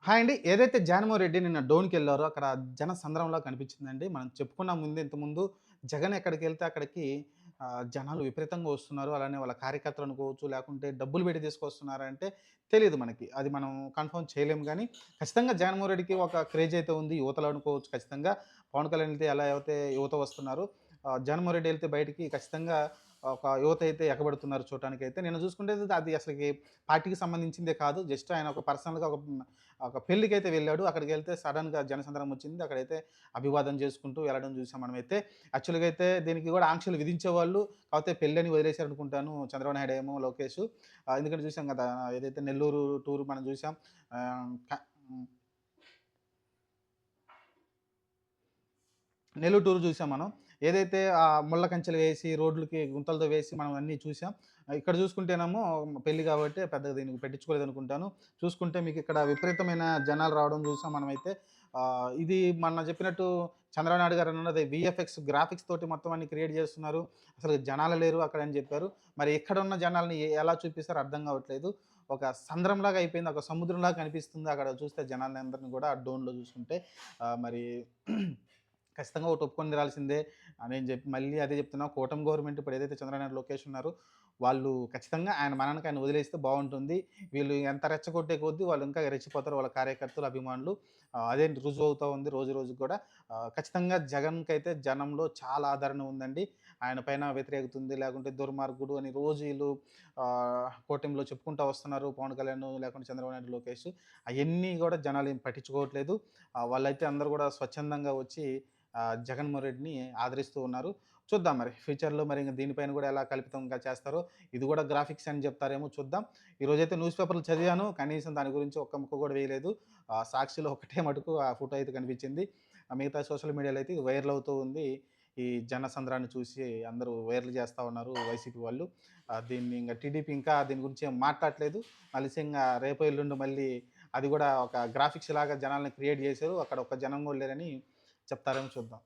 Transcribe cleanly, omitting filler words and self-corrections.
Hi అండి. ఏదైతే జానమోహన్ రెడ్డి నిన్న డోన్‌కెళ్లారో అక్కడ జనసంద్రంలా కనిపించిందండి. మనం చెప్పుకున్నాం ఇంతకుముందు జగన్ ఎక్కడికెళ్తే అక్కడికి జనాలు విపరీతంగా వస్తున్నారు. అలానే వాళ్ళ కార్యకర్తలు అనుకోవచ్చు, లేకుంటే డబ్బులు పెట్టి తీసుకొస్తున్నారంటే తెలీదు మనకి. అది మనం కన్ఫర్మ్ చేయలేము గానీ, ఖచ్చితంగా జగన్మోహన్ రెడ్డికి ఒక క్రేజ్ అయితే ఉంది. యువతలో అనుకోవచ్చు ఖచ్చితంగా. పవన్ కళ్యాణ్ ఎళ్తే ఎలా అయితే యువత వస్తున్నారు. జగన్మోహన్ రెడ్డి ఎళ్తే బయటికి ఖచ్చితంగా ఒక యువత అయితే ఎగబడుతున్నారు చూడటానికైతే. నిన్న చూసుకుంటే అది అసలకి పార్టీకి సంబంధించిందే కాదు. జస్ట్ ఆయన ఒక పర్సనల్‌గా ఒక పెళ్ళికైతే వెళ్ళాడు. అక్కడికెళ్తే సడెన్‌గా జనసంద్రం వచ్చింది. అక్కడైతే అభివాదం చేసుకుంటూ వెళ్ళడం చూసాం మనమైతే. యాక్చువల్‌గా అయితే దీనికి గూడా ఆంక్షలు విధించేవాళ్ళు. కాపోతే పెళ్ళని వదిలేసారనుకుంటాను చంద్రబాబు నాయుడు ఏమో, లోకేషు. ఎందుకంటే చూసాం గదా! ఏదైతే నెల్లూరు టూర్ మనం చూసాం. ఆహ్, క హ్మ్. నెల్లూరు టూర్ చూసాం మనం. ఏదైతే ముళ్ళ కంచెలు వేసి, రోడ్లకి గుంతలతో వేసి మనం అన్నీ చూసాం. ఇక్కడ చూసుకుంటేనేమో పెళ్లి కాబట్టి పెద్దగా దీనికి పట్టించుకోలేదనుకుంటాను. చూసుకుంటే మీకిక్కడ విపరీతమైన జనాలు రావడం చూసాం మనమైతే. ఇది మొన్న చెప్పినట్టు చంద్రబాబు నాయుడు గారు అన్నది వీఎఫ్ఎక్స్ గ్రాఫిక్స్ తోటి మొత్తం అన్ని క్రియేట్ చేస్తున్నారు. అసలు జనాలు లేరు అక్కడ అని చెప్పారు. మరి ఇక్కడున్న జనాల్ని ఎలా చూపిస్తారో అర్థం కావట్లేదు. ఒక సంద్రంలాగా అయిపోయింది. ఒక సముద్రంలాగా కనిపిస్తుంది అక్కడ చూస్తే జనాల్నందరిని కూడా ఆ డ్రోన్‌లో చూసుకుంటే. మరి ఖచ్చితంగా ఒకటి ఒప్పుకొని తీరాల్సిందే అని చెప్పి మళ్ళీ అదే చెప్తున్నా. కూటమి గవర్నమెంట్ ఇప్పుడు ఏదైతే చంద్రబాబు నాయుడు, లోకేష్ ఉన్నారో వాళ్ళు ఖచ్చితంగా ఆయన మనానికి ఆయన వదిలేస్తే బావుంటుంది. వీళ్ళు ఎంత రెచ్చగొట్టే కొద్దీ వాళ్ళు ఇంకా రెచ్చిపోతారు వాళ్ళ కార్యకర్తలు, అభిమానులు. అదే రుజువవుతా ఉంది రోజు రోజుకి కూడా. ఖచ్చితంగా జగన్‌కైతే జనంలో చాలా ఆదరణ ఉందండి. ఆయన పైన వ్యతిరేకత ఉంది. లేకుంటే దుర్మార్గుడు అని రోజు ఈళ్ళు కూటమిలో చెప్పుకుంటా వస్తున్నారు. పవన్ కళ్యాణ్ లేకుంటే చంద్రబాబు నాయుడు, లోకేష్. అయన్నీ కూడా జనాలేం పట్టించుకోవట్లేదు. వాళ్ళైతే అందరూ కూడా స్వచ్ఛందంగా వచ్చి జగన్మోహన్ రెడ్డిని ఆదరిస్తూ ఉన్నారు. చూద్దాం మరి ఫ్యూచర్‌లో మరి ఇంక దీనిపైన గూడా ఎలా కల్పితంగా చేస్తారో, ఇది గూడా గ్రాఫిక్స్ అని జెప్తారేమో చూద్దాం. ఈరోజైతే న్యూస్ పేపర్‌లు చదివాను. కనీసం దాని గురించి ఒక్క ముక్క గూడా వేయలేదు. సాక్షిలో ఒకటే మటుకు ఆ ఫోటో అయితే కనిపించింది. మిగతా సోషల్ మీడియాలో అయితే ఇది వైరల్ అవుతూ ఉంది. ఈ జనసంద్రాన్ని చూసి అందరూ వైరల్ జేస్తా ఉన్నారు వైసీపీ వాళ్ళు. దీన్ని ఇంగ టీడీపీ ఇంకా దీని గురించి ఏం మాట్లాడట్లేదు. మలిసింగా రేపో, ఎల్లుండో మళ్ళీ అది గూడా ఒక గ్రాఫిక్స్ లాగా జనాల్ని క్రియేట్ జేశారు. అక్కడ ఒక్క జనం గూడా లేరని చెప్తారేమో చూద్దాం.